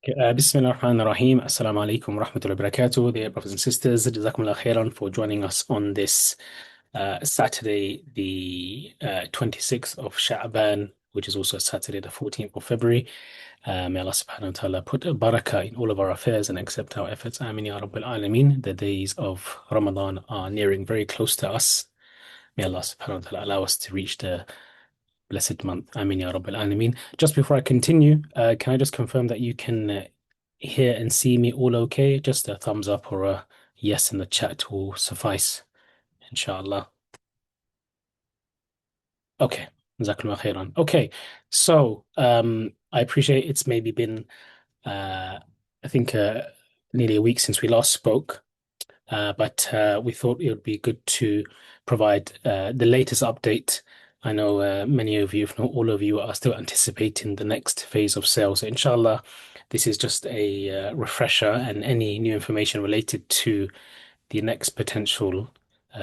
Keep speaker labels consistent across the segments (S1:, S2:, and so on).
S1: Bismillah ar-Rahman ar-Rahim. Assalamu alaikum wa rahmatullahi wa barakatuh. Dear brothers and sisters, Jazakumullah khairan for joining us on this Saturday, the 26th of Sha'ban, which is also Saturday, the 14th of February. May Allah subhanahu wa ta'ala put a barakah in all of our affairs and accept our efforts. Amin ya Rabbil Alameen. The days of Ramadan are nearing very close to us. May Allah subhanahu wa ta'ala allow us to reach the blessed month. Amin ya Rabbil Alameen. Just before I continue, can I just confirm that you can hear and see me all okay? Just a thumbs up or a yes in the chat will suffice, inshallah. Okay. Jazakallah khairan. Okay. So, I appreciate it's maybe been, I think, nearly a week since we last spoke. But we thought it would be good to provide the latest update. I know many of you, if not all of you, are still anticipating the next phase of sales. So inshallah, this is just a refresher, and any new information related to the next potential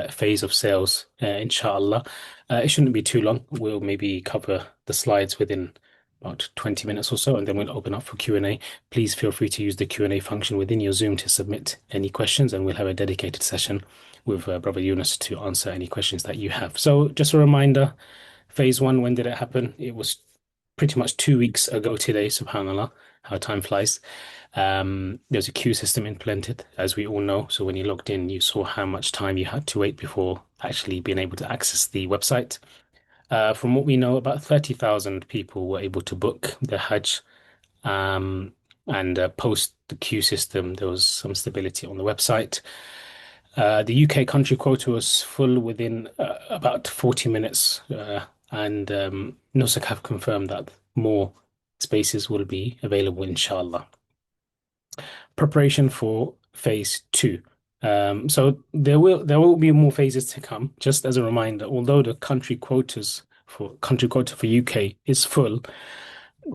S1: phase of sales, inshallah. It shouldn't be too long. We'll maybe cover the slides within about 20 minutes or so, and then we'll open up for Q&A. Please feel free to use the Q&A function within your Zoom to submit any questions, and we'll have a dedicated session with Brother Yunus to answer any questions that you have. So just a reminder, phase one, when did it happen? It was pretty much 2 weeks ago today, subhanAllah, how time flies. There's a queue system implemented, as we all know. So when you logged in, you saw how much time you had to wait before actually being able to access the website. From what we know, about 30,000 people were able to book their Hajj. And post the queue system, there was some stability on the website. The UK country quota was full within about 40 minutes. And Nusuk have confirmed that more spaces will be available, inshallah. Preparation for phase two. So there will be more phases to come. Just as a reminder, although the country quota for UK is full,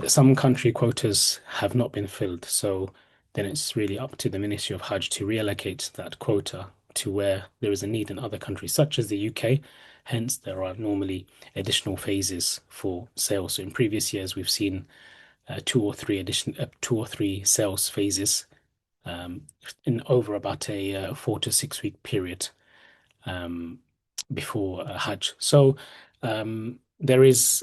S1: some country quotas have not been filled. So then it's really up to the Ministry of Hajj to reallocate that quota to where there is a need in other countries, such as the UK. Hence, there are normally additional phases for sales. So in previous years, we've seen two or three sales phases in over about a 4 to 6 week period before Hajj. So there is,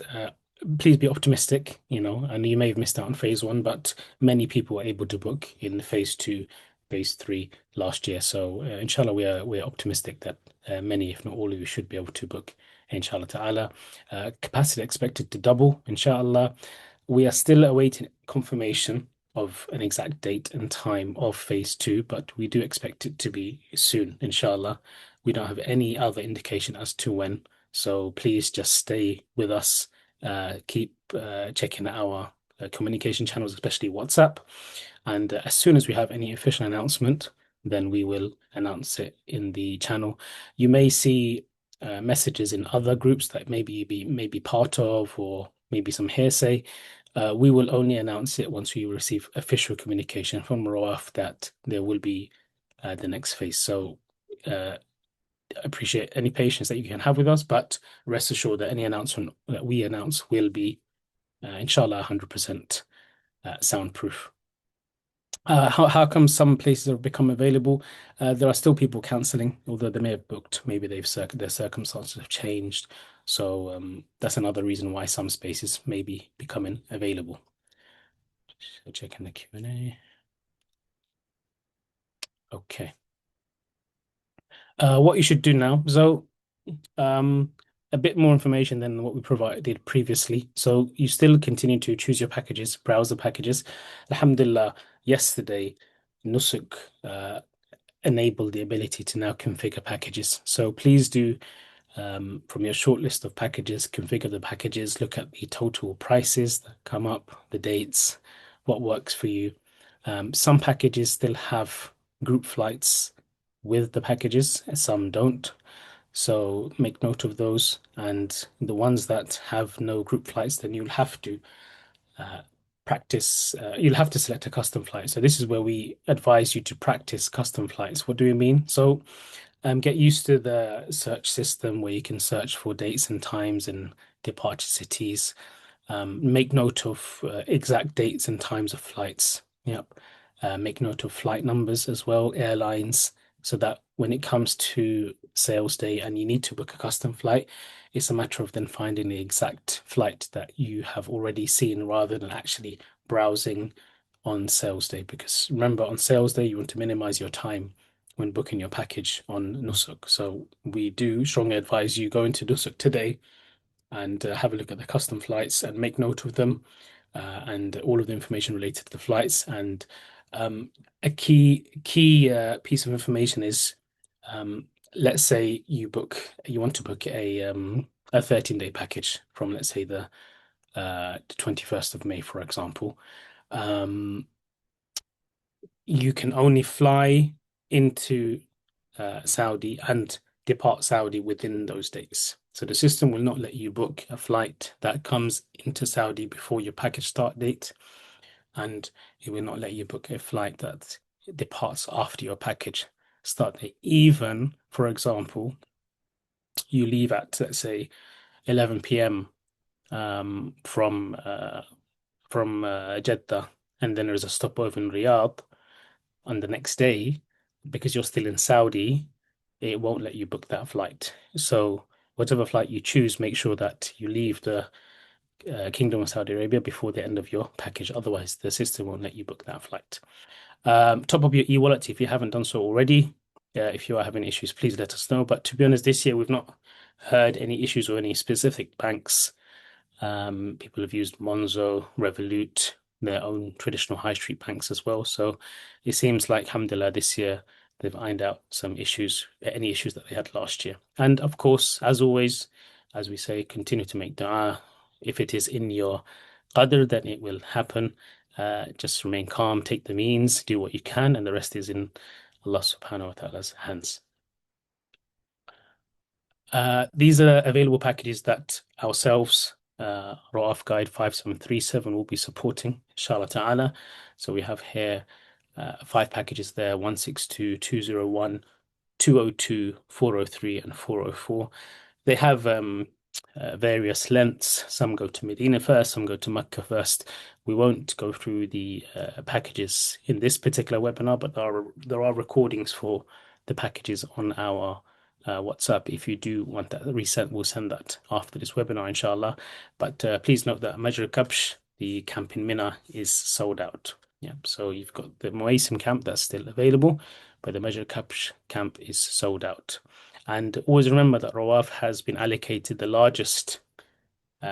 S1: please be optimistic. I know you may have missed out on phase one, but many people were able to book in phase two, phase three last year. So inshallah, we're optimistic that many, if not all of you, should be able to book, inshallah ta'ala. Capacity expected to double, inshallah. We are still awaiting confirmation of an exact date and time of phase two, but we do expect it to be soon, inshallah. We don't have any other indication as to when, so please just stay with us. Keep checking our communication channels, especially WhatsApp. And as soon as we have any official announcement, then we will announce it in the channel. You may see messages in other groups that maybe may be part of, or maybe some hearsay. We will only announce it once we receive official communication from Rawaf that there will be the next phase. So appreciate any patience that you can have with us, but rest assured that any announcement that we announce will be, inshallah, 100% soundproof. How come some places have become available? There are still people cancelling, although they may have booked. Maybe their circumstances have changed. So that's another reason why some spaces may be becoming available. So checking the Q&A. Okay. What you should do now. So a bit more information than what we provided previously. So you still continue to choose your packages, browse the packages. Alhamdulillah, yesterday, Nusuk enabled the ability to now configure packages. So please do, from your short list of packages, configure the packages, look at the total prices that come up, the dates, what works for you. Some packages still have group flights with the packages, some don't. So make note of those. And the ones that have no group flights, then you'll have to you'll have to select a custom flight. So this is where we advise you to practice custom flights. What do we mean? So get used to the search system where you can search for dates and times and departure cities. Make note of exact dates and times of flights. Yep. Make note of flight numbers as well, airlines, so that when it comes to sales day and you need to book a custom flight, it's a matter of then finding the exact flight that you have already seen rather than actually browsing on sales day. Because remember, on sales day, you want to minimize your time when booking your package on Nusuk. So we do strongly advise you go into Nusuk today and have a look at the custom flights and make note of them and all of the information related to the flights. And um, a key piece of information is, let's say you want to book a 13-day package from, let's say, the 21st of May, for example. Um, you can only fly into Saudi and depart Saudi within those days. So the system will not let you book a flight that comes into Saudi before your package start date, and it will not let you book a flight that departs after your package start date. Even, for example, you leave at, let's say, 11 p.m. From Jeddah, and then there's a stopover in Riyadh on the next day, because you're still in Saudi, it won't let you book that flight. So whatever flight you choose, make sure that you leave the Kingdom of Saudi Arabia before the end of your package. Otherwise, the system won't let you book that flight. Top up your e-wallet if you haven't done so already. If you are having issues, please let us know. But to be honest, this year we've not heard any issues or any specific banks. People have used Monzo, Revolut, their own traditional high street banks as well. So it seems like, alhamdulillah, this year they've ironed out some issues, any issues that they had last year. And of course, as always, as we say, continue to make dua. If it is in your qadr, then it will happen. Just remain calm, take the means, do what you can, and the rest is in Allah subhanahu wa ta'ala's hands. These are available packages that ourselves, Rawaf Guide 5737, will be supporting, inshallah ta'ala. So we have here five packages there: 162, 201, 202, 403, and 404. They have various lengths. Some go to Medina first, some go to Mecca first. We won't go through the packages in this particular webinar, but there are recordings for the packages on our WhatsApp. If you do want that resent, we'll send that after this webinar, inshallah. But please note that Majr Kabsh, the camp in Mina, is sold out. Yeah, so you've got the Muaysim camp that's still available, but the Majr Kabsh camp is sold out. And always remember that Rawaf has been allocated the largest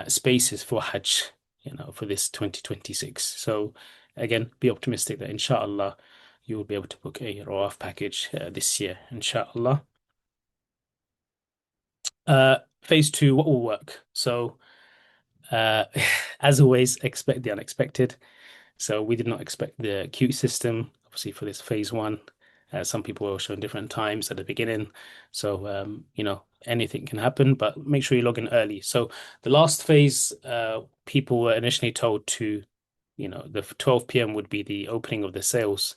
S1: spaces for Hajj, for this 2026. So again, be optimistic that inshallah you will be able to book a Rawaf package this year, inshallah. Phase two, what will work? So, uh, as always, expect the unexpected. So we did not expect the queue system, obviously, for this phase one. Some people were showing different times at the beginning. So, anything can happen, but make sure you log in early. So the last phase, people were initially told to, the 12 p.m. would be the opening of the sales,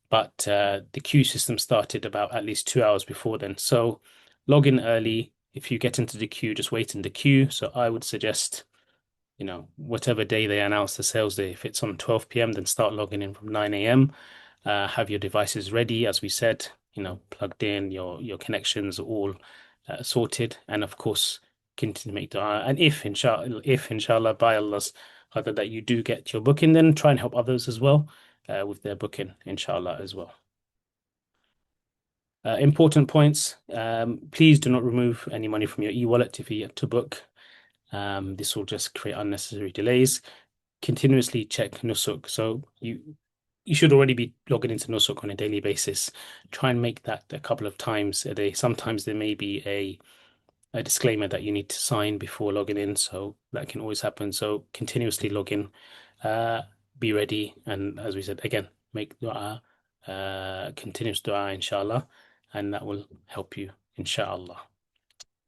S1: but the queue system started about at least 2 hours before then. So log in early. If you get into the queue, just wait in the queue. So I would suggest, whatever day they announce the sales day, if it's on 12 p.m., then start logging in from 9 a.m. Have your devices ready, as we said, plugged in, your connections all sorted, and of course, continue to make dua. And if inshallah, by Allah's qadr that you do get your booking, then try and help others as well with their booking, inshallah, as well. Important points. Please do not remove any money from your e-wallet if you have to book. This will just create unnecessary delays. Continuously check Nusuk. So you should already be logging into Nusuk on a daily basis. Try and make that a couple of times a day. Sometimes there may be a disclaimer that you need to sign before logging in, so that can always happen. So continuously log in, be ready, and as we said again, make dua, continuous dua, inshallah, and that will help you, inshallah.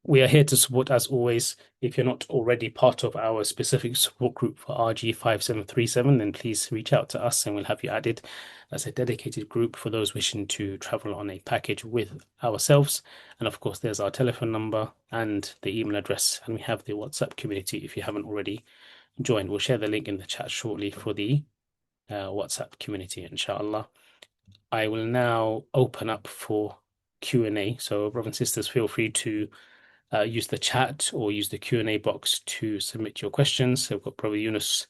S1: We are here to support as always. If you're not already part of our specific support group for RG-5737, then please reach out to us and we'll have you added. That's a dedicated group for those wishing to travel on a package with ourselves. And of course, there's our telephone number and the email address, and we have the WhatsApp community if you haven't already joined. We'll share the link in the chat shortly for the WhatsApp community, inshallah. I will now open up for Q&A. So, brothers and sisters, feel free to use the chat or use the Q&A box to submit your questions. So, we've got Brother Yunus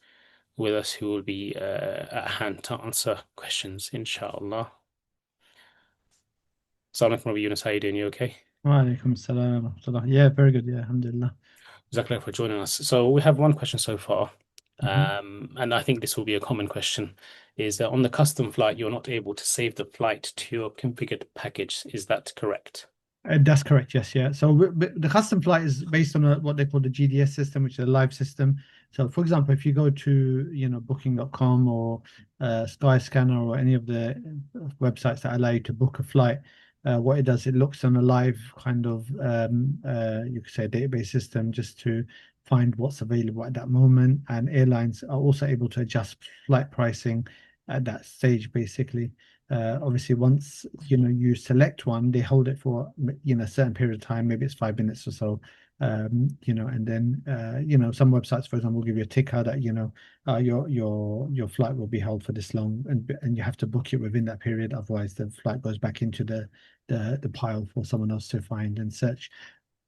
S1: with us who will be at hand to answer questions, inshallah. Assalamu alaikum, Brother Yunus. How are you doing? You okay?
S2: Wa alaikum salam wa rahmatullah. Yeah, very good. Yeah, alhamdulillah.
S1: Jazakallah for joining us. So we have one question so far,
S2: Mhm.
S1: and I think this will be a common question, is that on the custom flight, you're not able to save the flight to your configured package. Is that correct?
S2: That's correct. Yes, yeah. So the custom flight is based on what they call the GDS system, which is a live system. So, for example, if you go to Booking.com or Skyscanner or any of the websites that allow you to book a flight, what it does, it looks on a live kind of you could say database system just to find what's available at that moment. And airlines are also able to adjust flight pricing at that stage, basically. Obviously, once you select one, they hold it for a certain period of time, maybe it's 5 minutes or so. And then some websites, for example, will give you a ticker that your flight will be held for this long, and you have to book it within that period. Otherwise, the flight goes back into the pile for someone else to find and search.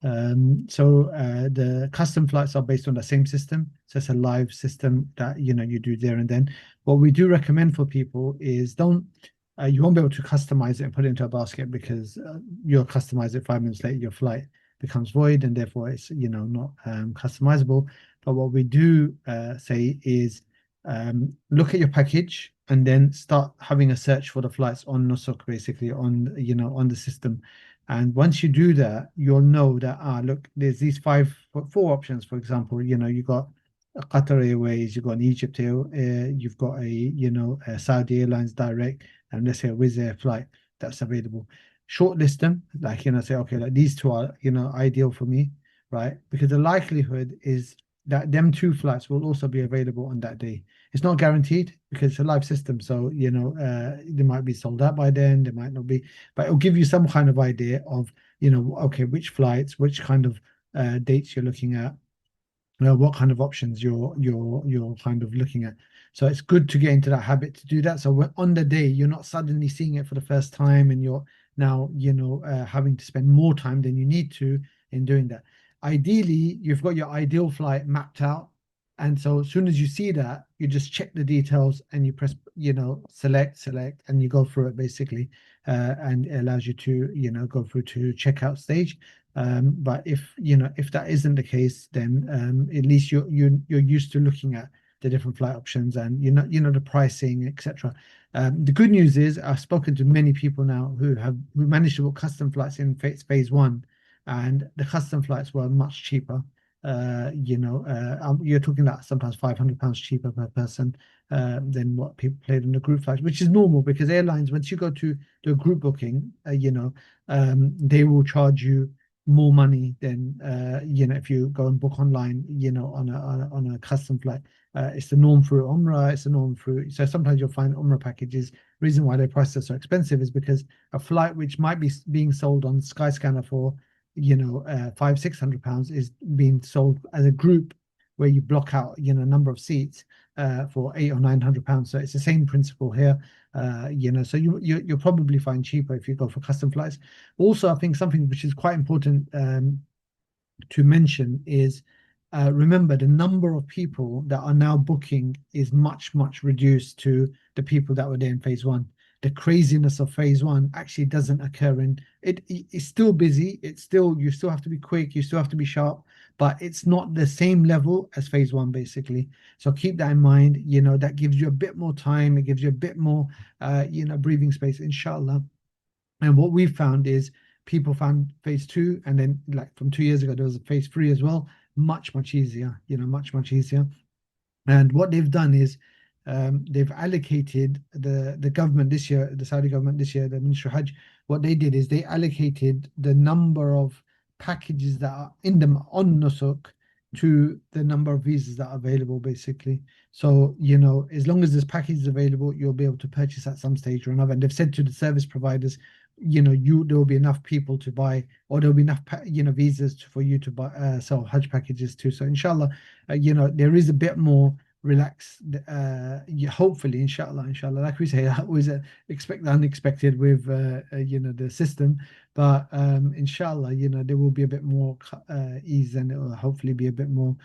S2: So the custom flights are based on the same system. So it's a live system that you do there and then. What we do recommend for people is don't you won't be able to customize it and put it into a basket because you'll customize it 5 minutes later, your flight becomes void and therefore it's not customizable. But what we do say is look at your package and then start having a search for the flights on Nusuk, basically on the system. And once you do that, you'll know that look, there's these four options. For example, you got Qatar Airways, you've got an Egypt Air, you've got a Saudi Airlines direct, and let's say a Wizz Air flight that's available. Shortlist them, like say, okay, like these two are ideal for me, right? Because the likelihood is that them two flights will also be available on that day. It's not guaranteed because it's a live system, so they might be sold out by then, they might not be, but it'll give you some kind of idea of okay, which flights, which kind of dates you're looking at, what kind of options you're kind of looking at. So it's good to get into that habit to do that. So on the day, you're not suddenly seeing it for the first time, and you're now having to spend more time than you need to in doing that. Ideally, you've got your ideal flight mapped out, and so as soon as you see that, you just check the details and you press select, and you go through it basically, and it allows you to go through to checkout stage. But if that isn't the case, then at least you're used to looking at the different flight options and the pricing, etc. The good news is I've spoken to many people now who managed to book custom flights in phase one, and the custom flights were much cheaper. You're talking about sometimes £500 cheaper per person than what people paid on the group flights, which is normal because airlines, once you go to do a group booking, they will charge you more money than if you go and book online on a custom flight. It's the norm through Umrah, it's the norm through, so sometimes you'll find Umrah packages. Reason why they price are so expensive is because a flight which might be being sold on Skyscanner for £500-600 is being sold as a group where you block out a number of seats for £800 or £900. So it's the same principle here. So you'll probably find cheaper if you go for custom flights. Also, I think something which is quite important to mention is remember the number of people that are now booking is much, much reduced to the people that were there in phase one. The craziness of phase one actually doesn't occur in it. It's still busy. You still have to be quick. You still have to be sharp, but it's not the same level as phase one, basically. So keep that in mind. That gives you a bit more time. It gives you a bit more, breathing space, inshallah. And what we found is people found phase two, and then like from 2 years ago, there was a phase three as well. Much, much easier, much, much easier. And what they've done is they've allocated the government this year, the Saudi government this year, the Ministry of Hajj. What they did is they allocated the number of packages that are in them on Nusuk to the number of visas that are available, basically. So, as long as there's packages available, you'll be able to purchase at some stage or another. And they've said to the service providers, there will be enough people to buy, or there will be enough, visas for you to buy, sell Hajj packages too. So, inshallah, there is a bit more relax. Hopefully, inshallah, like we say, I always expect the unexpected with the system, but inshallah, there will be a bit more ease, and it will hopefully be a bit more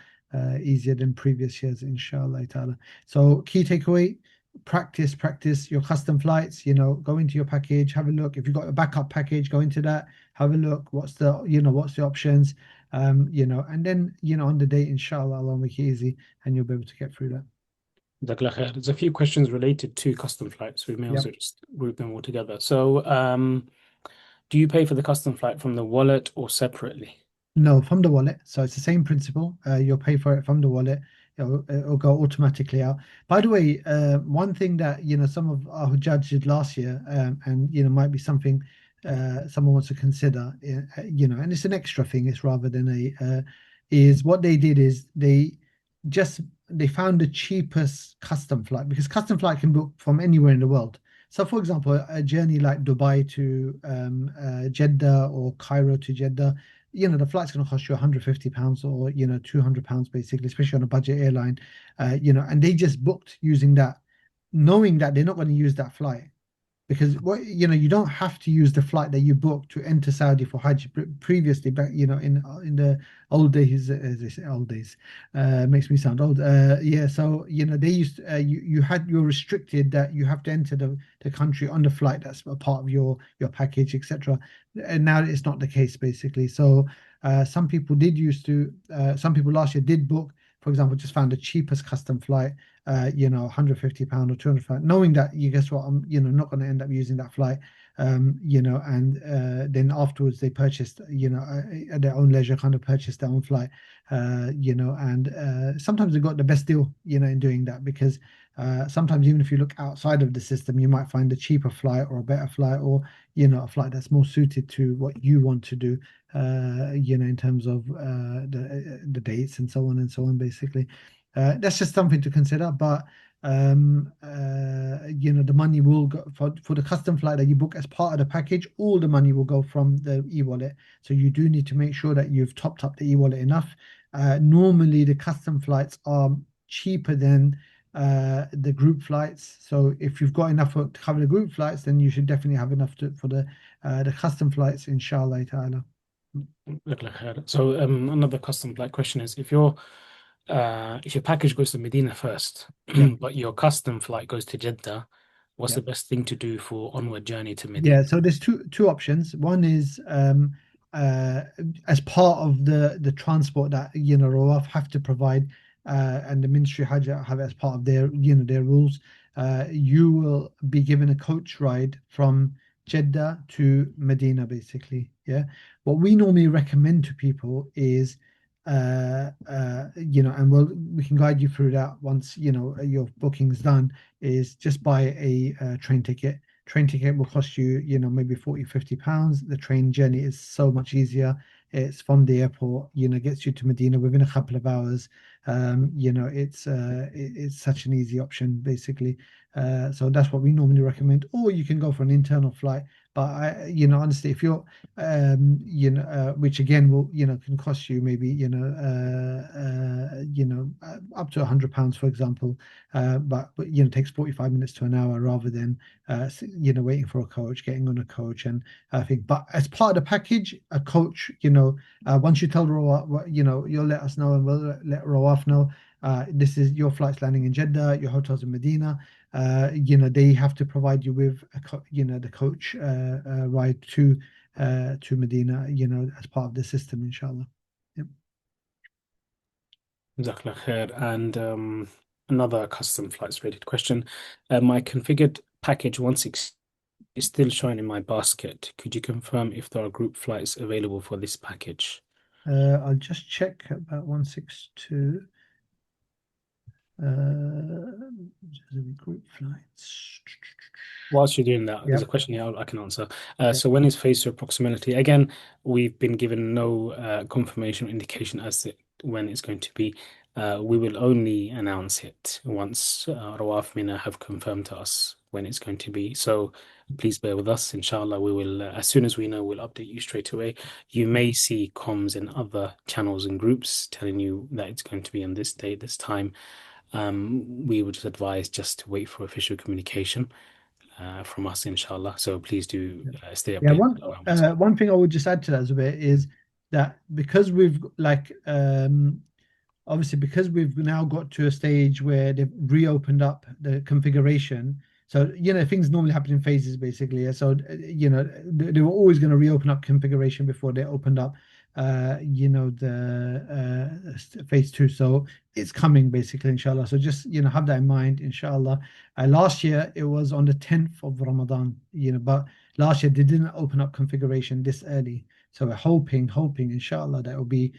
S2: easier than previous years, inshallah ta'ala. So key takeaway: practice your custom flights. Go into your package, have a look. If you've got a backup package, go into that, have a look. What's the options? And then on the day, inshallah, Allah will make it easy, and you'll be able to get through that.
S1: Jazakallah khair. There's a few questions related to custom flights. We may
S2: Yep.
S1: also just group them all together. So, do you pay for the custom flight from the wallet or separately?
S2: No, from the wallet. So it's the same principle. You'll pay for it from the wallet. It'll go automatically out. By the way, one thing that some of our judges did last year, and might be something someone wants to consider, and it's an extra thing. It's rather than is what they did is just they found the cheapest custom flight because custom flight can book from anywhere in the world. So, for example, a journey like Dubai to Jeddah or Cairo to Jeddah, the flight's going to cost you £150 or, £200 basically, especially on a budget airline, and they just booked using that, knowing that they're not going to use that flight. Because you don't have to use the flight that you booked to enter Saudi for Hajj previously, back in the old days, as they say, old days, makes me sound old. Yeah, so they used you're restricted that you have to enter the country on the flight that's a part of your package, etc. And now it's not the case basically. So some people did used to, some people last year did book, for example, just found the cheapest custom flight, £150 or £200, knowing that you guess what, I'm, not going to end up using that flight, and then afterwards they purchased, at their own leisure, kind of purchased their own flight, and sometimes they got the best deal, in doing that because sometimes even if you look outside of the system, you might find a cheaper flight or a better flight or, a flight that's more suited to what you want to do, in terms of the dates and so on and so on, basically. That's just something to consider. But the money will go for the custom flight that you book as part of the package. All the money will go from the e-wallet. So you do need to make sure that you've topped up the e-wallet enough. Normally, the custom flights are cheaper than the group flights. So if you've got enough to cover the group flights, then you should definitely have enough for the custom flights, inshallah ta'ala.
S1: Jazakallah khair. So, another custom flight question is if your package goes to Medina first,
S2: Yeah.
S1: but your custom flight goes to Jeddah, what's
S2: Yeah.
S1: the best thing to do for onward journey to Medina?
S2: Yeah, so there's two options. One is uh, as part of the transport that Rawaf have to provide, and the Ministry of Hajj have as part of their rules. You will be given a coach ride from Jeddah to Medina, basically. Yeah, what we normally recommend to people is, and we can guide you through that once your booking's done. Is just buy a train ticket. Train ticket will cost you, maybe 40, £50. The train journey is so much easier. It's from the airport, gets you to Medina within a couple of hours. It's such an easy option, basically. So that's what we normally recommend. Or you can go for an internal flight. But honestly, if you're, which again will, can cost you maybe, up to £100, for example. But takes 45 minutes to an hour rather than waiting for a coach, getting on a coach, and I think. But as part of the package, a coach, once you tell Rawaf, you'll let us know, and we'll let Rawaf know. This is your flight's landing in Jeddah, your hotel's in Medina. They have to provide you with the coach ride to Medina, as part of the system, inshallah. Yep.
S1: Jazakallah khair. And another custom flights related question. My configured package 16 is still showing in my basket. Could you confirm if there are group flights available for this package?
S2: I'll just check about 162. Group flights.
S1: Whilst you're doing that, there's a
S2: Yep.
S1: question here I can answer.
S2: Yep.
S1: So when is phase two approximately? Again, we've been given no confirmation or indication as to when it's going to be. We will only announce it once Rawaf Mina have confirmed to us when it's going to be. So please bear with us. Inshallah, we will, as soon as we know, we'll update you straight away. You may see comms in other channels and groups telling you that it's going to be on this date, this time. we would just advise just to wait for official communication from us, inshallah. So please do stay
S2: Yeah,
S1: updated on our website.
S2: one thing I would just add to that as a bit is that because we've like obviously because we've now got to a stage where they've reopened up the configuration. So things normally happen in phases basically. Yeah? So they were always going to reopen up configuration before they opened up the phase two. So it's coming basically, inshallah. So just have that in mind, inshallah. Last year it was on the 10th of Ramadan, but last year they didn't open up configuration this early. So we're hoping, inshallah, that will be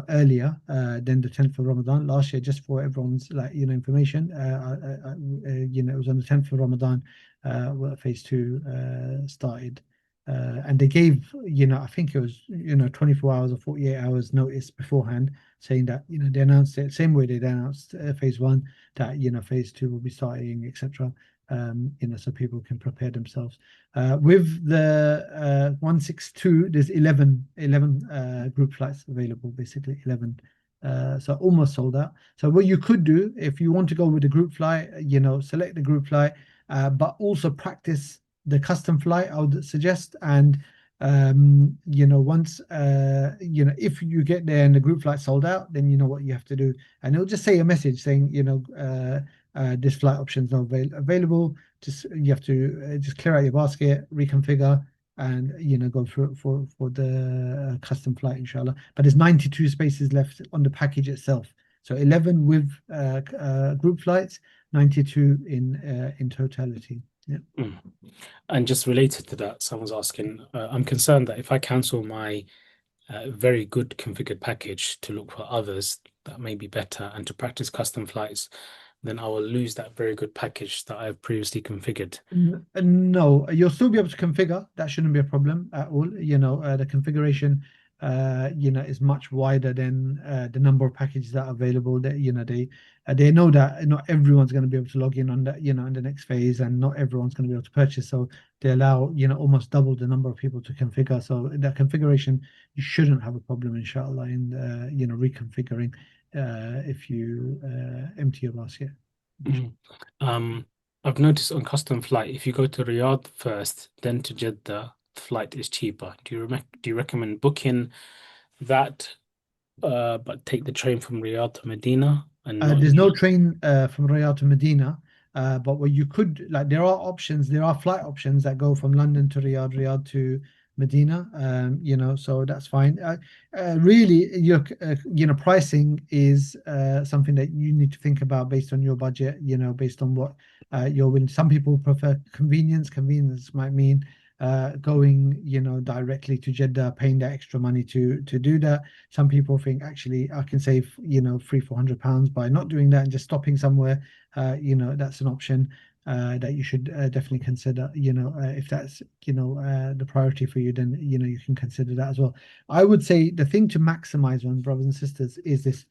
S2: earlier than the 10th of Ramadan. Last year, just for everyone's information, it was on the 10th of Ramadan where phase two started. And they gave, I think it was, 24 hours or 48 hours notice beforehand, saying that, they announced it same way they announced phase one, that, phase two will be starting, etc. So people can prepare themselves. With the 162, there's 11 group flights available, basically 11. So almost sold out. So what you could do if you want to go with the group flight, select the group flight, but also practice the custom flight, I would suggest. And once if you get there and the group flight sold out, then you know what you have to do, and it'll just say a message saying, this flight option is not available. Just you have to just clear out your basket, reconfigure, and go through for the custom flight, inshallah. But there's 92 spaces left on the package itself. So 11 with group flights, 92 in totality. Yeah.
S1: Mm. And just related to that, someone's asking, I'm concerned that if I cancel my very good configured package to look for others that may be better and to practice custom flights, then I will lose that very good package that I've previously configured.
S2: No, you'll still be able to configure. That shouldn't be a problem at all. The configuration, is much wider than the number of packages that are available. That they know that not everyone's going to be able to log in on that, in the next phase, and not everyone's going to be able to purchase. So they allow, almost double the number of people to configure. So that configuration, you shouldn't have a problem, inshallah, in reconfiguring if you empty your basket.
S1: Mm. Um, I've noticed on custom flight, if you go to Riyadh first, then to Jeddah, the flight is cheaper. Do you recommend booking that, but take the train from Riyadh to Medina and not
S2: There's no
S1: use?
S2: train from Riyadh to Medina, but what you could like there are options. There are flight options that go from London to Riyadh, Riyadh to Medina. So that's fine. Really, your pricing is something that you need to think about based on your budget. Based on what you're willing. Some people prefer convenience. Convenience might mean going, directly to Jeddah, paying that extra money to do that. Some people think actually I can save, £300-400 by not doing that and just stopping somewhere. That's an option that you should definitely consider. If that's the priority for you, then you can consider that as well. I would say the thing to maximize on, brothers and sisters, is this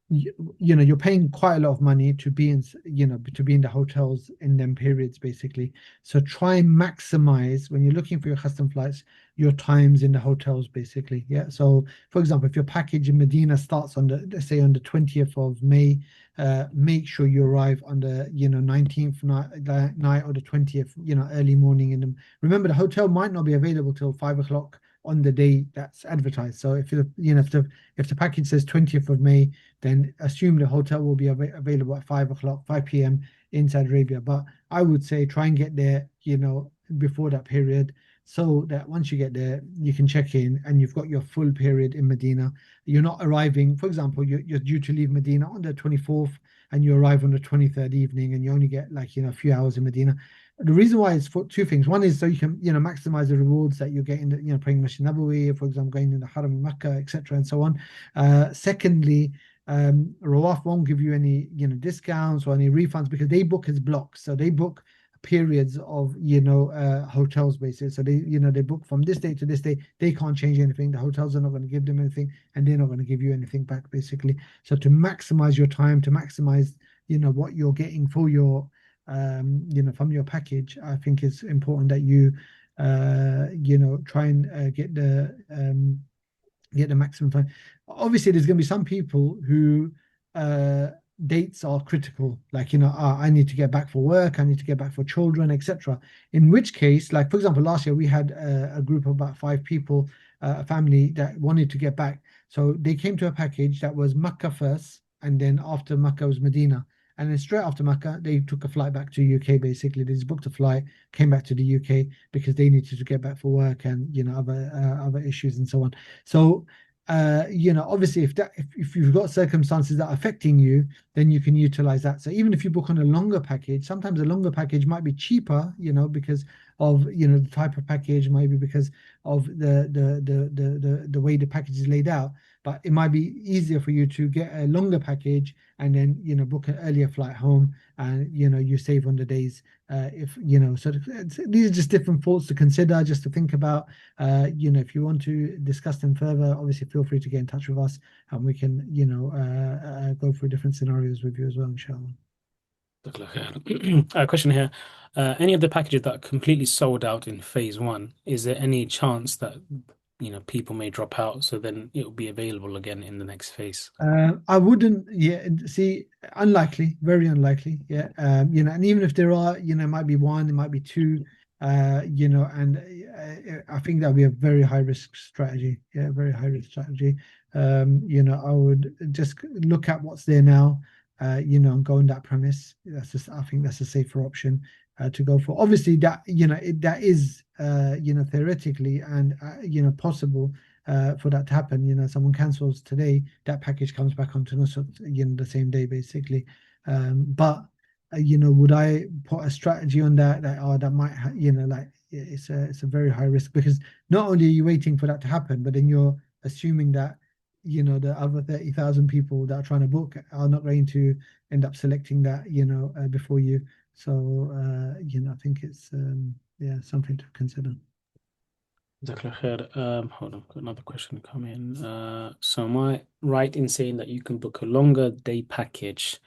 S2: you're paying quite a lot of money to be in the hotels in them periods basically. So try and maximize when you're looking for your custom flights your times in the hotels basically. Yeah, so for example, if your package in Medina starts on the, let's say, on the 20th of May, make sure you arrive on the 19th night or the 20th, early morning in them. Remember, the hotel might not be available till 5 o'clock on the day that's advertised. So if if the package says 20th of May, then assume the hotel will be available at 5 o'clock, 5 p.m. in Saudi Arabia. But I would say try and get there, before that period, so that once you get there, you can check in and you've got your full period in Medina. You're not arriving, for example, you're due to leave Medina on the 24th and you arrive on the 23rd evening and you only get like, a few hours in Medina. The reason why is for two things. One is so you can, maximize the rewards that you're getting, praying Masjid Nabawi, for example, going in the Haram in Mecca, etc., and so on. Secondly, Rawaf won't give you any, discounts or any refunds because they book as blocks. So they book periods of, hotels basis. So they book from this day to this day. They can't change anything. The hotels are not going to give them anything, and they're not going to give you anything back, basically. So to maximize your time, to maximize, what you're getting for your, from your package, I think it's important that you, try and get the maximum time. Obviously, there's going to be some people who dates are critical. Like, I need to get back for work, I need to get back for children, etc. In which case, like for example, last year we had a group of about 5 people, a family that wanted to get back. So they came to a package that was Mecca first, and then after Mecca was Medina. And then straight after Mecca, they took a flight back to UK. Basically, they just booked a flight, came back to the UK because they needed to get back for work and other issues and so on. So obviously, if you've got circumstances that are affecting you, then you can utilize that. So even if you book on a longer package, sometimes a longer package might be cheaper, because of the type of package, maybe because of the way the package is laid out. But it might be easier for you to get a longer package and then book an earlier flight home, and you save on the days. If so these are just different thoughts to consider, just to think about. If you want to discuss them further, obviously feel free to get in touch with us, and we can, go through different scenarios with you as well, inshallah.
S1: A question here. Any of the packages that are completely sold out in phase one, is there any chance that people may drop out so then it will be available again in the next phase?
S2: I wouldn't, yeah, see, unlikely, very unlikely, yeah. And even if there are, it might be one, it might be two, and I think that would be a very high risk strategy, yeah, very high risk strategy. I would just look at what's there now, and go on that premise. I think that's a safer option to go for. Obviously, that is, theoretically and possible for that to happen. Someone cancels today, that package comes back onto Nusrat, the same day, basically. But would I put a strategy on that might, like it's a very high risk, because not only are you waiting for that to happen, but then you're assuming that the other 30,000 people that are trying to book are not going to end up selecting that before you. So I think it's yeah, something to consider.
S1: Jazakallah khair. Hold on, got another question come in. So am I right in saying that you can book a longer day package,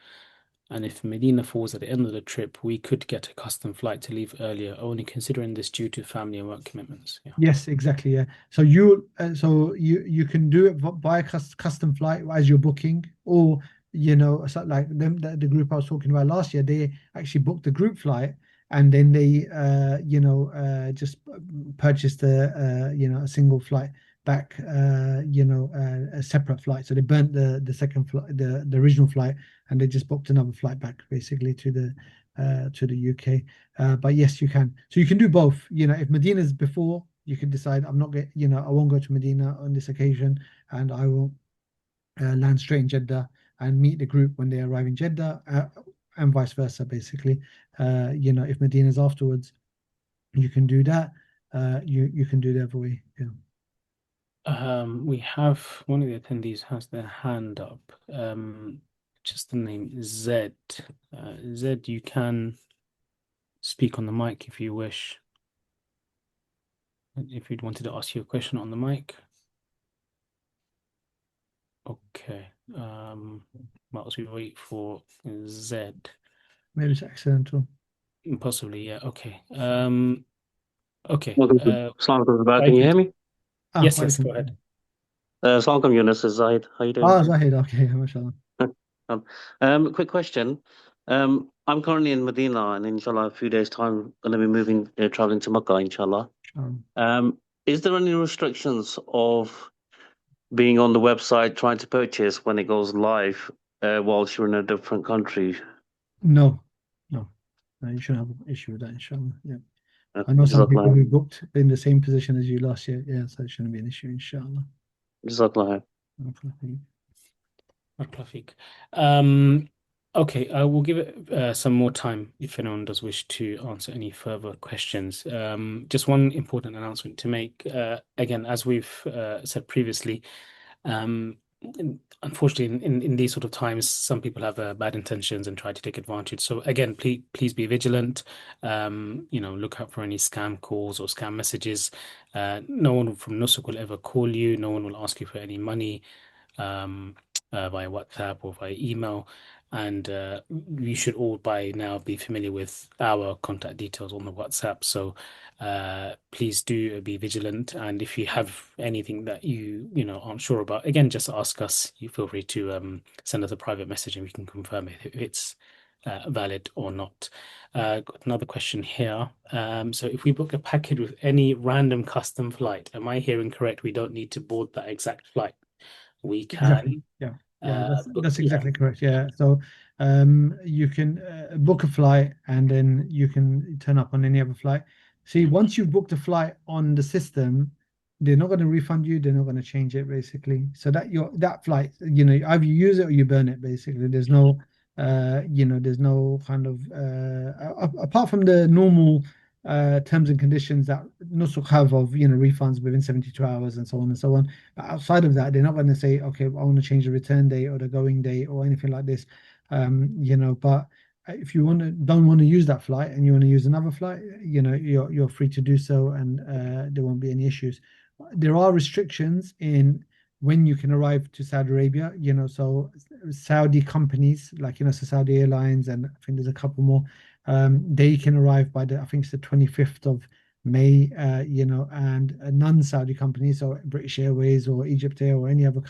S1: and if Medina falls at the end of the trip, we could get a custom flight to leave earlier, only considering this due to family and work commitments? Yeah.
S2: Yes, exactly. Yeah. So you can do it by custom flight as you're booking, or so like them the group I was talking about last year, they actually booked the group flight, and then they just purchased a single flight back, a separate flight. So they burnt the second flight, the original flight, and they just booked another flight back, basically to the UK. But yes, you can. So you can do both. If Medina's before, you can decide I'm not get, I won't go to Medina on this occasion, and I will land straight in Jeddah and meet the group when they arrive in Jeddah, and vice versa, basically. If Medina's afterwards, you can do that. You can do the other way. Yeah.
S1: We have one of the attendees has their hand up. Just the name Zed. Zed, you can speak on the mic if you wish. If you'd wanted to ask you a question on the mic. Okay. Whilst we wait for Zed.
S2: Maybe it's accidental.
S1: Possibly, yeah. Okay. Okay.
S3: Welcome to Assalamu alaikum. Can you
S1: Zahid.
S3: hear me?
S2: Ah,
S1: Yes, yes,
S2: welcome.
S1: go ahead.
S3: Assalamu alaikum, Yunus. It's Zahid. How you doing?
S2: Ah, Zahid. Okay, mashallah.
S3: Quick question. I'm currently in Medina, and inshallah, a few days' time, going to be moving, traveling to Makkah, inshallah.
S2: Um,
S3: Is there any restrictions of being on the website trying to purchase when it goes live, whilst you're in a different country?
S2: no, no, no, you shouldn't have an issue with that, inshallah. Yeah.
S3: Uh,
S2: I know some people
S3: Jazakallah.
S2: who booked in the same position as you last year. Yeah, so it shouldn't be an issue, inshallah.
S3: Jazakallah.
S2: Okay.
S1: Barakallahu feek. Okay, I will give it some more time if anyone does wish to answer any further questions. Just one important announcement to make. Again, as we've said previously, unfortunately, in these sort of times, some people have bad intentions and try to take advantage. So again, please be vigilant. Look out for any scam calls or scam messages. No one from Nusuk will ever call you. No one will ask you for any money via WhatsApp or via email. And you should all by now be familiar with our contact details on the WhatsApp. So please do be vigilant. And if you have anything that you know aren't sure about, again, just ask us. You feel free to send us a private message and we can confirm if it's valid or not. Got another question here. So if we book a package with any random custom flight, am I hearing correct? We don't need to board that exact flight. We
S2: Exactly.
S1: can
S2: Yeah. Yeah, that's
S1: yeah.
S2: exactly correct. Yeah. So you can book a flight and then you can turn up on any other flight. See, once you've booked a flight on the system, they're not going to refund you, they're not going to change it basically. So that your that flight, either you use it or you burn it basically. There's no kind of apart from the normal terms and conditions that Nusuk have of refunds within 72 hours and so on and so on. But outside of that, they're not going to say, okay, I want to change the return date or the going date or anything like this. But if you don't want to use that flight and you want to use another flight, you're free to do so, and there won't be any issues. There are restrictions in when you can arrive to Saudi Arabia. So Saudi companies like so Saudi Airlines, and I think there's a couple more. They can arrive by I think it's the 25th of May, and non-Saudi companies, so British Airways or Egypt Air or any other,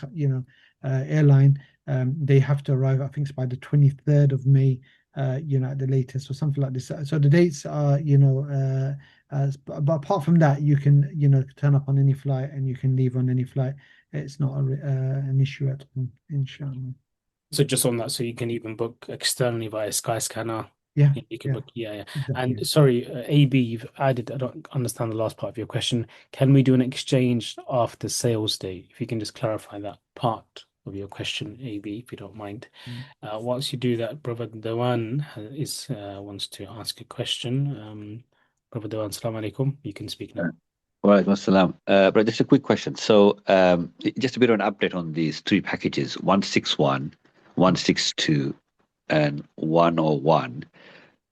S2: airline, they have to arrive, I think it's by the 23rd of May, at the latest or something like this. So the dates are, but apart from that, you can, turn up on any flight and you can leave on any flight. It's not an issue at all, inshallah.
S1: So just on that, so you can even book externally via Skyscanner.
S2: Yeah,
S1: You can
S2: yeah,
S1: book, yeah, yeah.
S2: exactly.
S1: And sorry, AB, you've added, I don't understand the last part of your question. Can we do an exchange after sales day? If you can just clarify that part of your question, AB, if you don't mind.
S2: Mm.
S1: Whilst you do that, Brother Dewan wants to ask a question. Brother Dewan, Assalamu alaikum. You can speak now.
S4: Walaikum assalam. But just a quick question. So, just a bit of an update on these three packages 161, 162, and 101.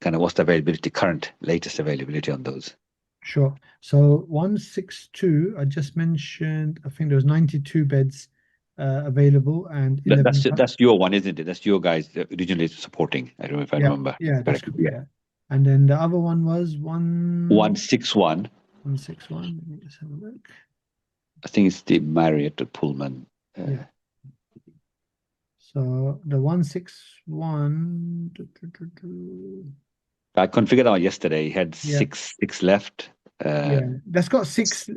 S4: Kind of what's the availability, current latest availability on those?
S2: Sure. So 162, I just mentioned, I think there was 92 beds available and 11.
S4: That's your one, isn't it? That's your guys originally supporting. I don't know if I
S2: Yeah,
S4: remember
S2: yeah, that's
S4: correctly.
S2: right. Yeah. And then the other one was
S4: 161.
S2: 161. Let me just have a look.
S4: I think it's the Marriott or Pullman.
S2: Yeah. So the 161.
S4: I configured out yesterday. He had
S2: Yeah.
S4: six left.
S2: Yeah, that's got 6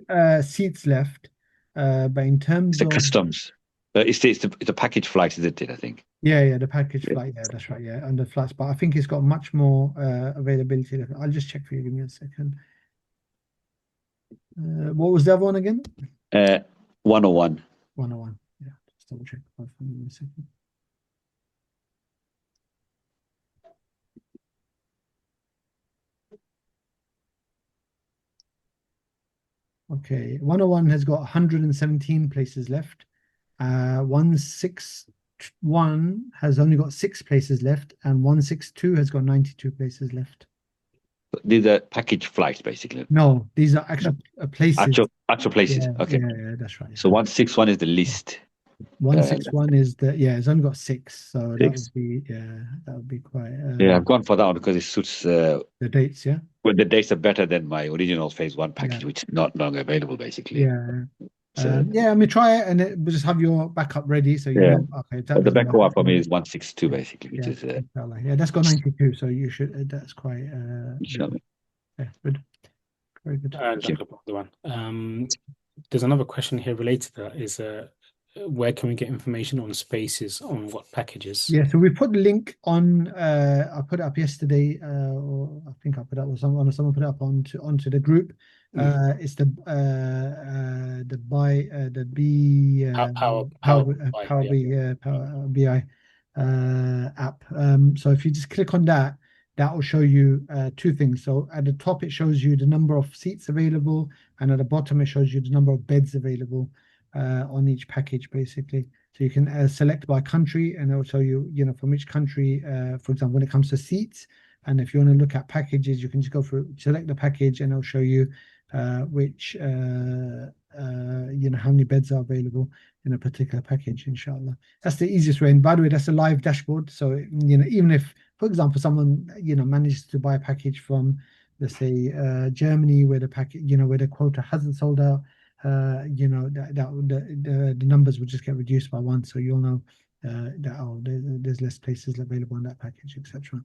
S2: seats left. But in
S4: It's
S2: terms
S4: the
S2: of
S4: customs. It's a package flight, isn't it? I think.
S2: yeah, the package flight. Yeah, that's right. Yeah, and the flights. But I think it's got much more availability. I'll just check for you. Give me a second. What was the other one again?
S4: 101.
S2: 101. Yeah, just double check. Give me a second. Okay, 101 has got 117 places left. 161 has only got 6 places left, and 162 has got 92 places left.
S4: These are package flights, basically.
S2: No, these are actual places.
S4: Actual places.
S2: Yeah,
S4: Okay.
S2: yeah, that's right.
S4: So 161 is the least.
S2: 161 is it's only got 6, so that
S4: 6.
S2: would be quite
S4: Yeah, I've gone for that one because it suits.
S2: the dates, yeah.
S4: Well, the dates are better than my original phase one package,
S2: Yeah.
S4: which is not longer available, basically.
S2: Yeah.
S4: So,
S2: I mean, try it, and we'll just have your backup ready, so you
S4: yeah.
S2: know. Okay, that
S4: But the
S2: doesn't
S4: backup
S2: work.
S4: one for me is 162, basically, which
S2: Yeah,
S4: is
S2: inshallah. Yeah, that's got 92, so you should. That's quite.
S4: inshallah.
S2: Yeah, good. Very good.
S1: The one. There's another question here related to that is where can we get information on spaces on what packages?
S2: Yeah, so we put the link on. I put it up yesterday, or I think I put it up, or someone put it up onto the group. It's the Power BI app. So if you just click on that, that will show you 2 things. So at the top, it shows you the number of seats available, and at the bottom, it shows you the number of beds available on each package, basically. So you can select by country, and it'll show you, from each country, for example, when it comes to seats. And if you want to look at packages, you can just go through, select the package, and it'll show you which, how many beds are available. in a particular package, inshallah. That's the easiest way. And by the way, that's a live dashboard. So, even if, for example, someone, manages to buy a package from, let's say, Germany, where the package, where the quota hasn't sold out, the numbers will just get reduced by one. So you'll know that, there's less places available on that package, etc.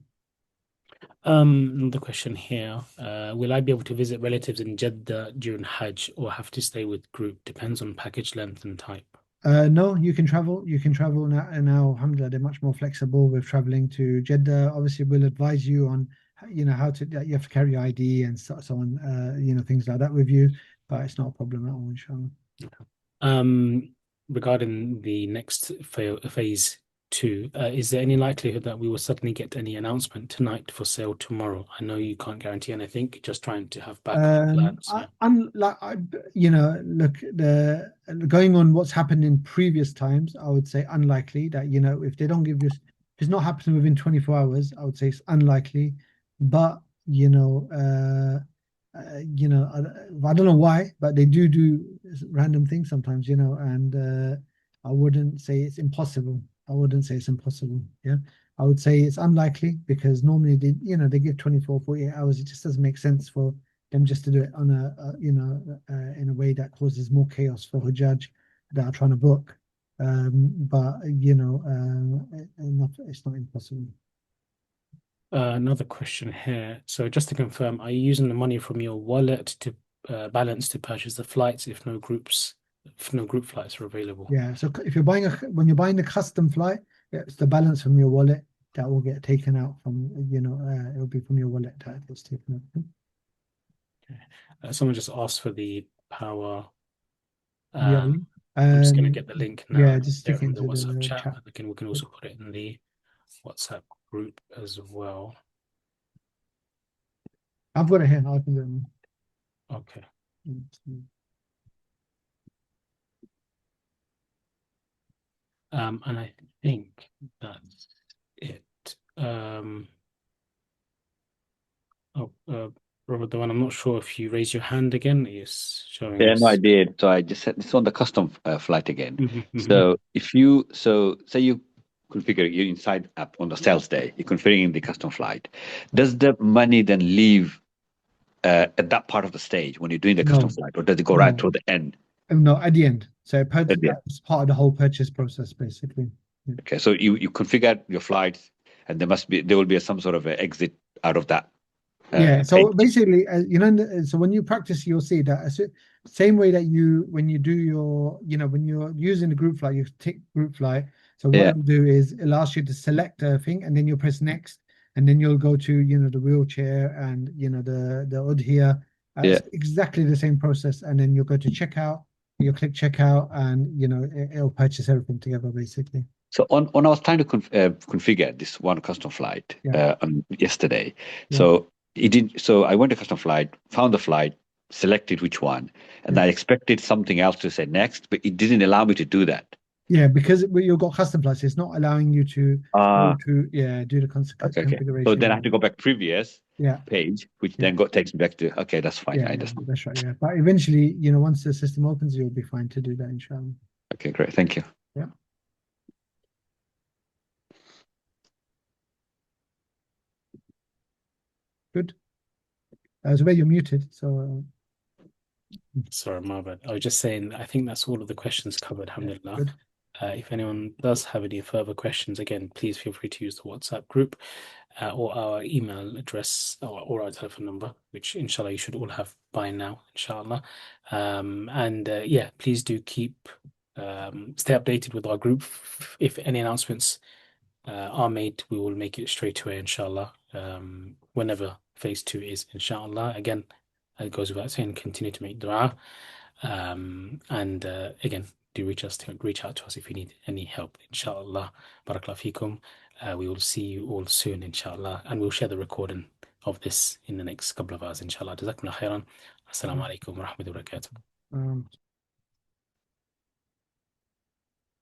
S1: Another question here. Will I be able to visit relatives in Jeddah during Hajj or have to stay with group? Depends on package length and type.
S2: No, you can travel. You can travel now. And now, alhamdulillah, they're much more flexible with traveling to Jeddah. Obviously, we'll advise you on, how to, you have to carry ID and so on, things like that with you. But it's not a problem at all, inshallah.
S1: Um, Regarding the next phase two, is there any likelihood that we will suddenly get any announcement tonight for sale tomorrow? I know you can't guarantee anything, just trying to have backup plans.
S2: Look, going on what's happened in previous times, I would say unlikely that, if they don't give you, if it's not happening within 24 hours, I would say it's unlikely. But, I don't know why, but they do random things sometimes, and I wouldn't say it's impossible. I wouldn't say it's impossible. Yeah. I would say it's unlikely because normally they give 24, 48 hours. It just doesn't make sense for them just to do it on in a way that causes more chaos for Hajjaj that are trying to book. But it's not impossible.
S1: Another question here. So just to confirm, are you using the money from your wallet to balance to purchase the flights if no group flights are available?
S2: Yeah. So if you're when you're buying the custom flight, it's the balance from your wallet that will get taken out from, it'll be from your wallet that gets taken out.
S1: Okay. Someone just asked for the power.
S2: I'm
S1: just going to get the link now.
S2: Yeah, just stick
S1: in
S2: into
S1: the WhatsApp
S2: the
S1: chat.
S2: chat.
S1: We can also put it in the WhatsApp group as well.
S2: I've got it here. I can do it.
S1: Okay. And I think that's it. Robert, the one I'm not sure if you raise your hand again. It's showing
S4: Yeah,
S1: us.
S4: no, I did. So I just said it's on the custom flight again.
S1: Mhm.
S4: So say you configure your inside app on the sales day, you're configuring the custom flight. Does the money then leave at that part of the stage when you're doing the custom
S2: No.
S4: flight, or does it go right through the end?
S2: No, at the end. So
S4: At the end.
S2: that's part of the whole purchase process, basically. Yeah.
S4: Okay, so you configure your flights, and there will be some sort of an exit out of that.
S2: Yeah. So
S4: page.
S2: basically, so when you practice, you'll see that same way that when you do your, when you're using the group flight, you tick group flight. So what
S4: Yeah.
S2: it'll do is it'll ask you to select a thing, and then you'll press next, and then you'll go to, the wheelchair and the udhiyah. It's exactly the same process, and then you'll go to checkout. You'll click checkout, and it'll purchase everything together, basically.
S4: So when I was trying to configure this one custom flight yesterday, so it didn't. So I went to custom flight, found the flight, selected which one, and I expected something else to say next, but it didn't allow me to do that.
S2: Yeah, because you've got custom flights, it's not allowing you to do the configuration.
S4: So then I have to go back previous
S2: Yeah.
S4: page, which then takes me back to that's fine. I understand.
S2: That's right. Yeah, but eventually, once the system opens, you'll be fine to do that, inshallah.
S4: Okay, great. Thank you.
S2: Yeah. Good. Zubair, you're muted, so.
S1: Sorry, my bad. I was just saying, I think that's all of the questions covered, alhamdulillah.
S2: Good.
S1: If anyone does have any further questions, again, please feel free to use the WhatsApp group or our email address or our telephone number, which inshallah you should all have by now, inshallah. Please do stay updated with our group. If any announcements are made, we will make it straight away, inshallah, whenever phase 2 is, inshallah. Again, it goes without saying, continue to make dua. Again, do reach out to us if you need any help, inshallah. Barakallahu feekum. We will see you all soon, inshallah, and we'll share the recording of this in the next couple of hours, inshallah. Jazakumullah khairan. Assalamu alaikum wa rahmatullahi wa barakatuh.